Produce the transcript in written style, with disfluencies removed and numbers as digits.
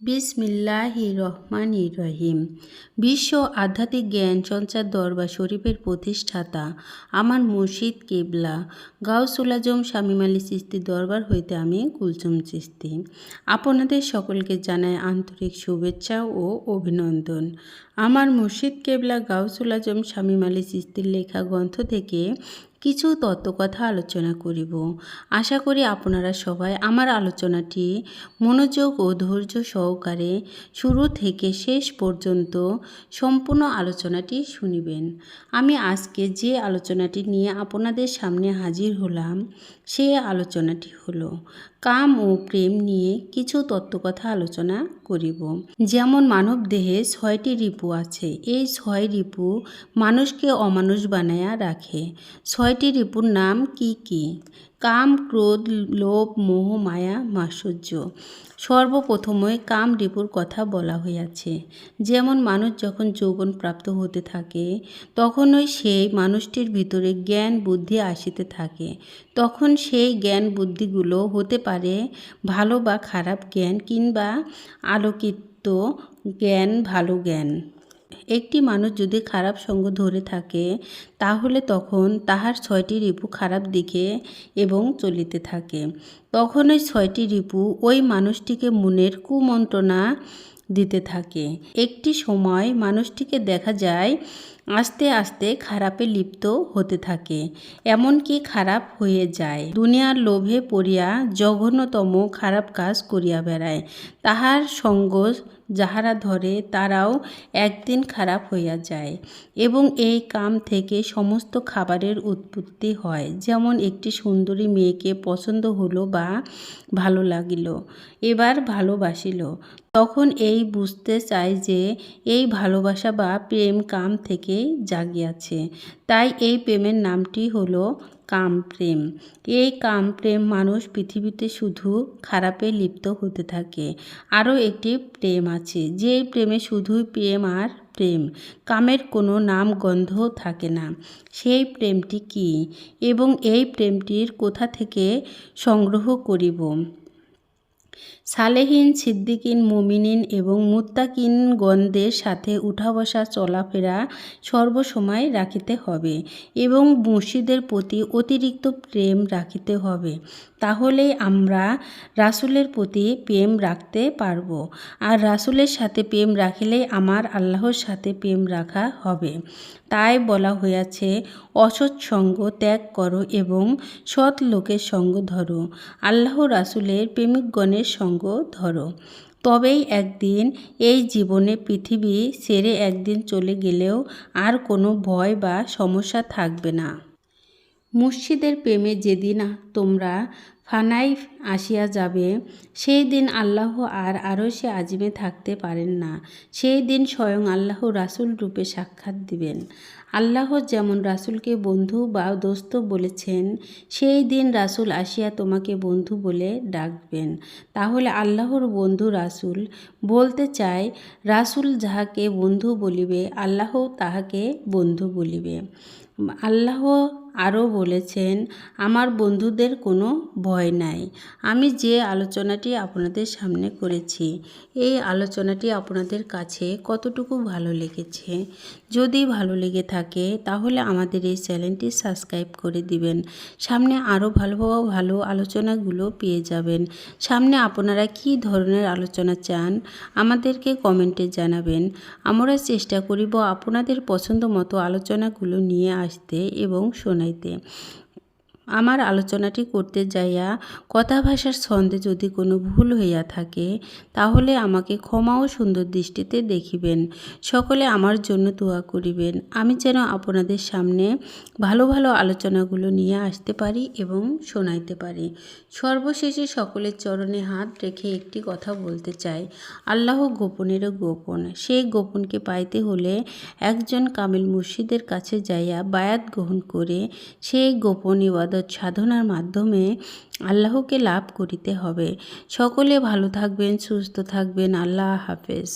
বিসমিল্লাহির রহমানির রহিম। বিশ্ব আধ্যাত্মিক জ্ঞান সঞ্চার দরবার শরীফের প্রতিষ্ঠাতা আমার মুর্শিদ কেবলা গাউসুল আজম শামীম আলী চিশতি দরবার হইতে আমি কুলসুম চিশতি আপনাদের সকলকে জানাই আন্তরিক শুভেচ্ছা ও অভিনন্দন। আমার মুর্শিদ কেবলা গাউসুল আজম শামীম আলী চিশতির লেখা গ্রন্থ থেকে কিছু তত্ত্বকথা আলোচনা করিব। আশা করি আপনারা সবাই আমার আলোচনাটি মনোযোগ ও ধৈর্য সহকারে শুরু থেকে শেষ পর্যন্ত সম্পূর্ণ আলোচনাটি শুনিবেন। আমি আজকে যে আলোচনাটি নিয়ে আপনাদের সামনে হাজির হলাম সেই আলোচনাটি হলো কাম ও প্রেম নিয়ে কিছু তত্ত্বকথা আলোচনা করিব। যেমন মানব দেহে 6টি রিপু আছে। এই 6 রিপু মানুষকে অমানুষ বানায়া রাখে। 6টি রিপুর নাম কি কি? কাম, ক্রোধ, লোভ, মোহ, মায়া, মাৎসর্য। সর্বপ্রথমে কাম রিপুর কথা বলা হইয়াছে। যেমন মানুষ যখন যৌবন প্রাপ্ত হতে থাকে তখনই সেই মানুষটির ভিতরে জ্ঞান বুদ্ধি আসিতে থাকে। তখন সেই জ্ঞান বুদ্ধিগুলো হতে পারে ভালো বা খারাপ জ্ঞান কিংবা আলোকিত জ্ঞান, ভালো জ্ঞান। একটি মানুষ যদি খারাপ সঙ্গ ধরে থাকে তাহলে তখন তাহার 6টি রিপু খারাপ দিকে এবং চলিতে থাকে। তখন ওই 6টি রিপু ওই মানুষটিকে মনের কুমন্ত্রণা দিতে থাকে। একটি সময় মানুষটিকে দেখা যায় আস্তে আস্তে খারাপে লিপ্ত হতে থাকে, এমনকি খারাপ হয়ে যায়। দুনিয়ার লোভে পড়িয়া জঘন্যতম খারাপ কাজ করিয়া বেড়ায়। তাহার সঙ্গ যাহারা ধরে তারাও একদিন খারাপ হইয়া যায়। এবং এই কাম থেকে সমস্ত খাবারের উৎপত্তি হয়। যেমন একটি সুন্দরী মেয়েকে পছন্দ হলো বা ভালো লাগিল, এবার ভালোবাসিল, তখন এই বুঝতে চায় যে এই ভালোবাসা বা প্রেম কাম থেকে জাগিয়াছে। তাই এই প্রেমের নামটি হলো কাম প্রেম। এই কাম প্রেম মানুষ পৃথিবীতে শুধু খারাপে লিপ্ত হতে থাকে। আরও একটি প্রেম আছে, যে প্রেমে শুধুই প্রেম আর প্রেম, কামের কোনো নাম গন্ধ থাকে না। সেই প্রেমটি কি এবং এই প্রেমটির কোথা থেকে সংগ্রহ করিব? সালেহিন, সিদ্দিকিন, মুমিনিন এবং মুত্তাকিনগণদের সাথে উঠা বসা চলাফেরা সর্বসময় রাখিতে হবে এবং মুর্শিদের প্রতি অতিরিক্ত প্রেম রাখিতে হবে। তাহলেই আমরা রাসূলের প্রতি প্রেম রাখতে পারব। আর রাসূলের সাথে প্রেম রাখিলেই আমার আল্লাহর সাথে প্রেম রাখা হবে। তাই বলা হইয়াছে, অসৎ সঙ্গ ত্যাগ করো এবং সৎ লোকের সঙ্গ ধরো, আল্লাহ রাসূলের প্রেমিকগণের সঙ্গ ধরো। তবেই একদিন এই জীবনে পৃথিবী ছেড়ে একদিন চলে গেলেও আর কোনো ভয় বা সমস্যা থাকবে না। মুর্শিদের প্রেমে যেদিন তোমরা ফানায় আসিয়া যাবে সেই দিন আল্লাহ আর আরশে আজিমে থাকতে পারেন না। সেই দিন স্বয়ং আল্লাহ রাসূল রূপে সাক্ষাৎ দিবেন। আল্লাহ যেমন রাসূলকে বন্ধু বা দোস্ত বলেছেন, সেই দিন রাসূল আসিয়া তোমাকে বন্ধু বলে ডাকবেন। তাহলে আল্লাহর বন্ধু রাসূল বলতে চায়, রাসূল যাহাকে বন্ধু বলিবে আল্লাহ তাহাকে বন্ধু বলিবে। আল্লাহ আরও বলেছেন, আমার বন্ধুদের কোনো ভয় নাই। আমি যে আলোচনাটি আপনাদের সামনে করেছি এই আলোচনাটি আপনাদের কাছে কতটুকু ভালো লেগেছে? যদি ভালো লেগে থাকে তাহলে আমাদের এই চ্যানেলটি সাবস্ক্রাইব করে দিবেন। সামনে আরও ভালো ভালো আলোচনাগুলো পেয়ে যাবেন। সামনে আপনারা কী ধরনের আলোচনা চান আমাদেরকে কমেন্টে জানাবেন। আমরা চেষ্টা করিব আপনাদের পছন্দ মতো আলোচনাগুলো নিয়ে আসতে এবং শোনাইতে। আমার আলোচনাটি করতে যাইয়া কথা ভাষার ছন্দে যদি কোনো ভুল হইয়া থাকে তাহলে আমাকে ক্ষমা ও সুন্দর দৃষ্টিতে দেখিবেন। সকলে আমার জন্য দোয়া করিবেন, আমি যেন আপনাদের সামনে ভালো ভালো আলোচনাগুলো নিয়ে আসতে পারি এবং শোনাইতে পারি। সর্বশেষে সকলের চরণে হাত রেখে একটি কথা বলতে চাই, আল্লাহ গোপনেরও গোপন। সেই গোপনকে পাইতে হলে একজন কামিল মুর্শিদের কাছে যাইয়া বায়াত গ্রহণ করে সেই গোপন ইবাদত সাধনার মাধ্যমে আল্লাহকে লাভ করিতে হবে। সকলে ভালো থাকবেন, সুস্থ থাকবেন। আল্লাহ হাফেজ।